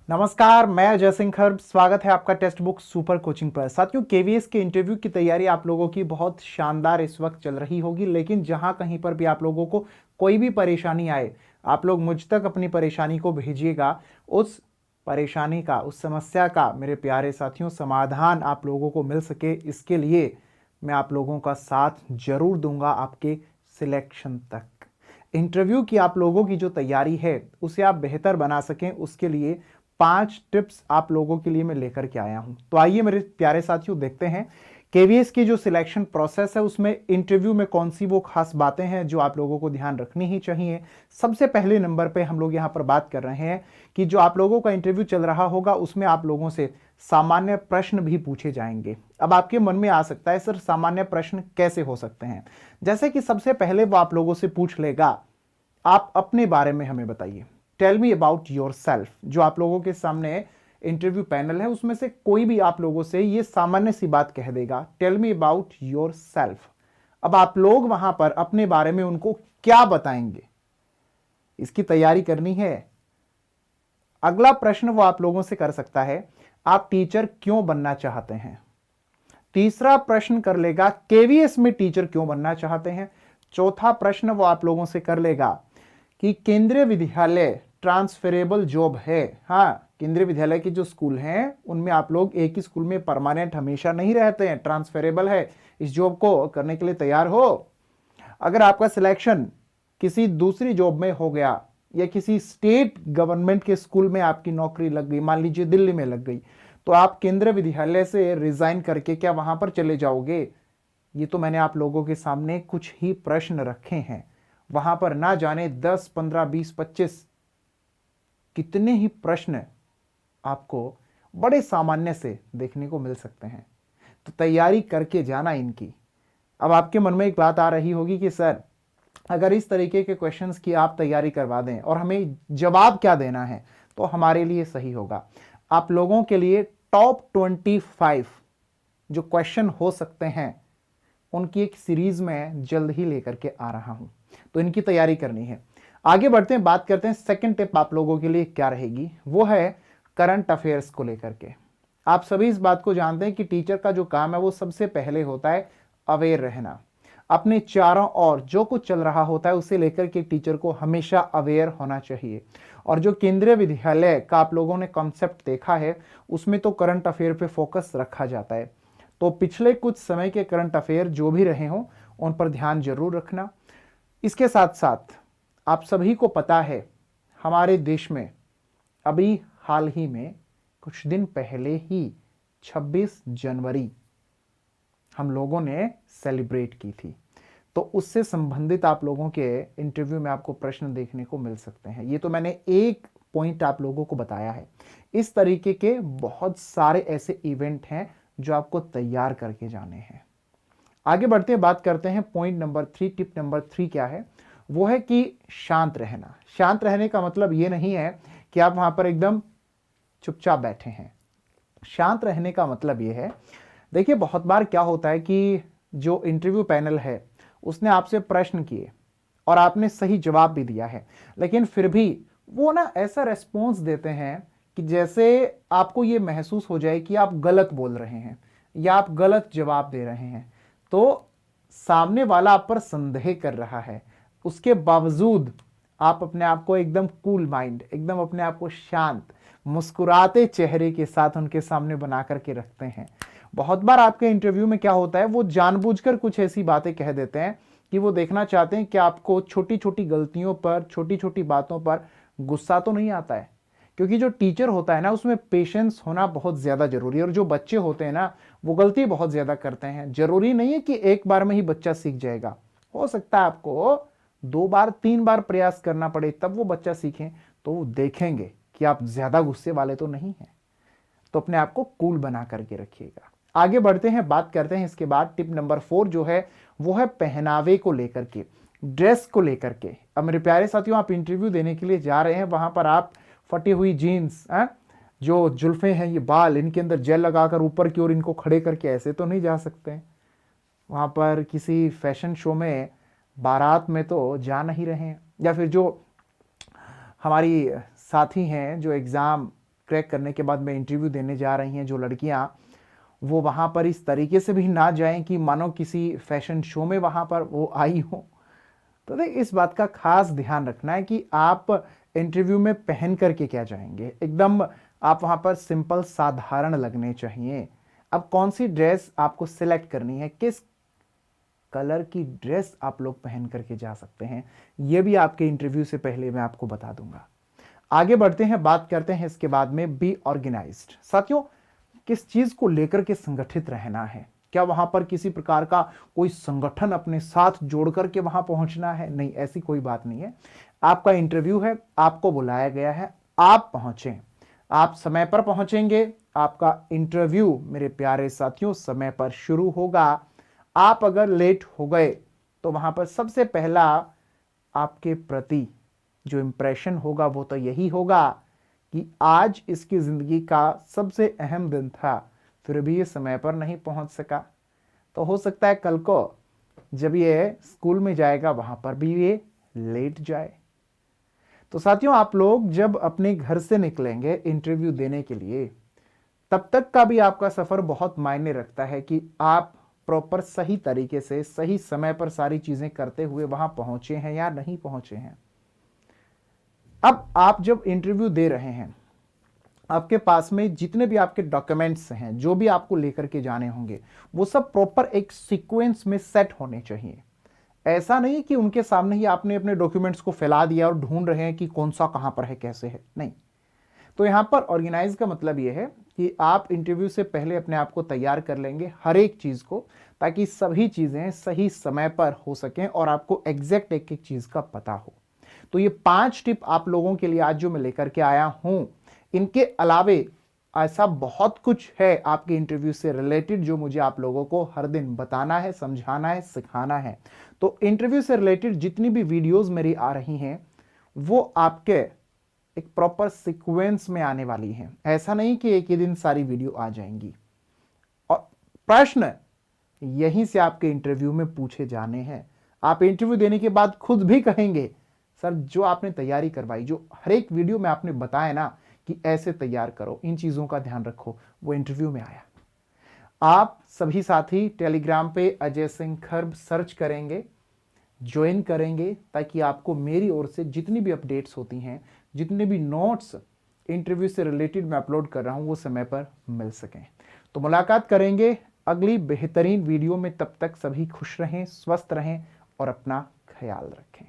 नमस्कार, मैं अजय सिंह खर्ब। स्वागत है आपका टेक्स्ट बुक सुपर कोचिंग पर। साथियों, केवीएस के इंटरव्यू की तैयारी आप लोगों की बहुत शानदार इस वक्त चल रही होगी, लेकिन जहां कहीं पर भी आप लोगों को कोई भी परेशानी आए, आप लोग मुझ तक अपनी परेशानी को भेजिएगा। उस परेशानी का, उस समस्या का मेरे प्यारे साथियों समाधान आप लोगों को मिल सके, इसके लिए मैं आप लोगों का साथ जरूर दूंगा आपके सिलेक्शन तक। इंटरव्यू की आप लोगों की जो तैयारी है उसे आप बेहतर बना सकें, उसके लिए 5 टिप्स आप लोगों के लिए मैं लेकर के आया हूं। तो आइए मेरे प्यारे साथियों, देखते हैं केवीएस की जो सिलेक्शन प्रोसेस है उसमें इंटरव्यू में कौन सी वो खास बातें हैं जो आप लोगों को ध्यान रखनी ही चाहिए। सबसे पहले नंबर पे हम लोग यहां पर बात कर रहे हैं कि जो आप लोगों का इंटरव्यू चल रहा होगा उसमें आप लोगों से सामान्य प्रश्न भी पूछे जाएंगे। अब आपके मन में आ सकता है, सर सामान्य प्रश्न कैसे हो सकते हैं? जैसे कि सबसे पहले वो आप लोगों से पूछ लेगा, आप अपने बारे में हमें बताइए। Tell me about yourself. जो आप लोगों के सामने इंटरव्यू पैनल है उसमें से कोई भी आप लोगों से ये सामान्य सी बात कह देगा, tell me about yourself. अब आप लोग वहां पर अपने बारे में उनको क्या बताएंगे, इसकी तैयारी करनी है। अगला प्रश्न वो आप लोगों से कर सकता है, आप टीचर क्यों बनना चाहते हैं? तीसरा प्रश्न कर लेगा, केवीएस में टीचर क्यों बनना चाहते हैं? चौथा प्रश्न वो आप लोगों से कर लेगा कि केंद्रीय विद्यालय ट्रांसफरेबल जॉब है। हाँ, केंद्रीय विद्यालय के जो स्कूल हैं उनमें आप लोग एक ही स्कूल में परमानेंट हमेशा नहीं रहते हैं, ट्रांसफरेबल है। इस जॉब को करने के लिए तैयार हो? अगर आपका सिलेक्शन किसी दूसरी जॉब में हो गया या किसी स्टेट गवर्नमेंट के स्कूल में आपकी नौकरी लग गई, मान लीजिए दिल्ली में लग गई, तो आप केंद्रीय विद्यालय से रिजाइन करके क्या वहां पर चले जाओगे? ये तो मैंने आप लोगों के सामने कुछ ही प्रश्न रखे हैं। वहां पर ना जाने 10, 15, 20, 25 कितने ही प्रश्न आपको बड़े सामान्य से देखने को मिल सकते हैं। तो तैयारी करके जाना इनकी। अब आपके मन में एक बात आ रही होगी कि सर अगर इस तरीके के क्वेश्चंस की आप तैयारी करवा दें और हमें जवाब क्या देना है तो हमारे लिए सही होगा। आप लोगों के लिए टॉप 25 जो क्वेश्चन हो सकते हैं उनकी एक सीरीज में जल्द ही लेकर के आ रहा हूं, तो इनकी तैयारी करनी है। आगे बढ़ते हैं, बात करते हैं सेकंड टिप आप लोगों के लिए क्या रहेगी। वो है करंट अफेयर्स को लेकर के। आप सभी इस बात को जानते हैं कि टीचर का जो काम है वो सबसे पहले होता है अवेयर रहना। अपने चारों ओर जो कुछ चल रहा होता है उसे लेकर के टीचर को हमेशा अवेयर होना चाहिए। और जो केंद्रीय विद्यालय का आप लोगों ने कॉन्सेप्ट देखा है उसमें तो करंट अफेयर पे फोकस रखा जाता है। तो पिछले कुछ समय के करंट अफेयर जो भी रहे हों उन पर ध्यान जरूर रखना। इसके साथ साथ आप सभी को पता है हमारे देश में अभी हाल ही में कुछ दिन पहले ही 26 जनवरी हम लोगों ने सेलिब्रेट की थी। तो उससे संबंधित आप लोगों के इंटरव्यू में आपको प्रश्न देखने को मिल सकते हैं। ये तो मैंने एक पॉइंट आप लोगों को बताया है। इस तरीके के बहुत सारे ऐसे इवेंट हैं जो आपको तैयार करके जाने हैं। आगे बढ़ते हैं, बात करते हैं पॉइंट नंबर 3। टिप नंबर 3 क्या है? वो है कि शांत रहना। शांत रहने का मतलब ये नहीं है कि आप वहां पर एकदम चुपचाप बैठे हैं। शांत रहने का मतलब ये है, देखिए बहुत बार क्या होता है कि जो इंटरव्यू पैनल है उसने आपसे प्रश्न किए और आपने सही जवाब भी दिया है, लेकिन फिर भी वो ना ऐसा रेस्पॉन्स देते हैं कि जैसे आपको ये महसूस हो जाए कि आप गलत बोल रहे हैं या आप गलत जवाब दे रहे हैं। तो सामने वाला आप पर संदेह कर रहा है, उसके बावजूद आप अपने आप को एकदम कूल माइंड, एकदम अपने आप को शांत मुस्कुराते चेहरे के साथ उनके सामने बना करके रखते हैं। बहुत बार आपके इंटरव्यू में क्या होता है, वो जानबूझकर कुछ ऐसी बातें कह देते हैं कि वो देखना चाहते हैं कि आपको छोटी छोटी गलतियों पर, छोटी छोटी बातों पर गुस्सा तो नहीं आता है। क्योंकि जो टीचर होता है ना उसमें पेशेंस होना बहुत ज्यादा जरूरी है। और जो बच्चे होते हैं ना वो गलती बहुत ज्यादा करते हैं। जरूरी नहीं है कि एक बार में ही बच्चा सीख जाएगा। हो सकता है आपको 2 बार 3 बार प्रयास करना पड़े तब वो बच्चा सीखे। तो वो देखेंगे कि आप ज्यादा गुस्से वाले तो नहीं हैं। तो अपने आप को कूल बना करके रखिएगा। आगे बढ़ते हैं, बात करते हैं इसके बाद टिप नंबर 4 जो है वो है पहनावे को लेकर के, ड्रेस को लेकर के। अब मेरे प्यारे साथियों, आप इंटरव्यू देने के लिए जा रहे हैं, वहां पर आप फटी हुई जीन्स, जो जुल्फे हैं, ये बाल, इनके अंदर जेल लगाकर ऊपर की ओर इनको खड़े करके ऐसे तो नहीं जा सकते। वहां पर किसी फैशन शो में बारात में तो जा नहीं रहे हैं। या फिर जो हमारी साथी हैं जो एग्जाम क्रैक करने के बाद में इंटरव्यू देने जा रही हैं जो लड़कियां, वो वहाँ पर इस तरीके से भी ना जाएं कि मानो किसी फैशन शो में वहाँ पर वो आई हो। तो देख, इस बात का खास ध्यान रखना है कि आप इंटरव्यू में पहन करके क्या जाएंगे। एकदम आप वहाँ पर सिंपल साधारण लगने चाहिए। अब कौन सी ड्रेस आपको सिलेक्ट करनी है, किस कलर की ड्रेस आप लोग पहन करके जा सकते हैं, यह भी आपके इंटरव्यू से पहले मैं आपको बता दूंगा। आगे बढ़ते हैं, बात करते हैं इसके बाद में बी ऑर्गेनाइज्ड। साथियों, किस चीज को लेकर के संगठित रहना है? क्या वहां पर किसी प्रकार का कोई संगठन अपने साथ जोड़ करके वहां पहुंचना है? नहीं, ऐसी कोई बात नहीं है। आपका इंटरव्यू है, आपको बुलाया गया है, आप पहुंचे, आप समय पर पहुंचेंगे। आपका इंटरव्यू मेरे प्यारे साथियों समय पर शुरू होगा। आप अगर लेट हो गए तो वहां पर सबसे पहला आपके प्रति जो इंप्रेशन होगा वो तो यही होगा कि आज इसकी जिंदगी का सबसे अहम दिन था, फिर भी ये समय पर नहीं पहुंच सका। तो हो सकता है कल को जब ये स्कूल में जाएगा वहां पर भी ये लेट जाए। तो साथियों, आप लोग जब अपने घर से निकलेंगे इंटरव्यू देने के लिए, तब तक का भी आपका सफर बहुत मायने रखता है कि आप प्रॉपर सही तरीके से सही समय पर सारी चीजें करते हुए वहां पहुंचे हैं या नहीं पहुंचे हैं। अब आप जब इंटरव्यू दे रहे हैं, आपके पास में जितने भी आपके डॉक्यूमेंट्स हैं, जो भी आपको लेकर के जाने होंगे, वो सब प्रॉपर एक सीक्वेंस में सेट होने चाहिए। ऐसा नहीं कि उनके सामने ही आपने अपने डॉक्यूमेंट्स को फैला दिया और ढूंढ रहे हैं कि कौन सा कहां पर है, कैसे है। नहीं, तो यहां पर ऑर्गेनाइज का मतलब यह है कि आप इंटरव्यू से पहले अपने आप को तैयार कर लेंगे हर एक चीज को, ताकि सभी चीजें सही समय पर हो सकें और आपको एग्जैक्ट एक एक चीज का पता हो। तो ये 5 टिप आप लोगों के लिए आज जो मैं लेकर के आया हूं। इनके अलावे ऐसा बहुत कुछ है आपके इंटरव्यू से रिलेटेड जो मुझे आप लोगों को हर दिन बताना है, समझाना है, सिखाना है। तो इंटरव्यू से रिलेटेड जितनी भी वीडियोस मेरी आ रही हैं वो आपके एक प्रॉपर सीक्वेंस में आने वाली हैं। ऐसा नहीं कि एक ही दिन सारी वीडियो आ जाएंगी। और प्रश्न यहीं से आपके इंटरव्यू में पूछे जाने हैं। आप इंटरव्यू देने के बाद खुद भी कहेंगे, सर जो आपने तैयारी करवाई, जो हर एक वीडियो में आपने बताया ना कि ऐसे तैयार करो, इन चीजों का ध्यान रखो, वो इंटरव्यू में आया। आप सभी साथी टेलीग्राम पे अजय सिंह खर्ब सर्च करेंगे, ज्वाइन करेंगे, ताकि आपको मेरी ओर से जितनी भी अपडेट्स होती हैं, जितने भी नोट्स इंटरव्यू से रिलेटेड मैं अपलोड कर रहा हूं, वो समय पर मिल सकें। तो मुलाकात करेंगे अगली बेहतरीन वीडियो में। तब तक सभी खुश रहें, स्वस्थ रहें और अपना ख्याल रखें।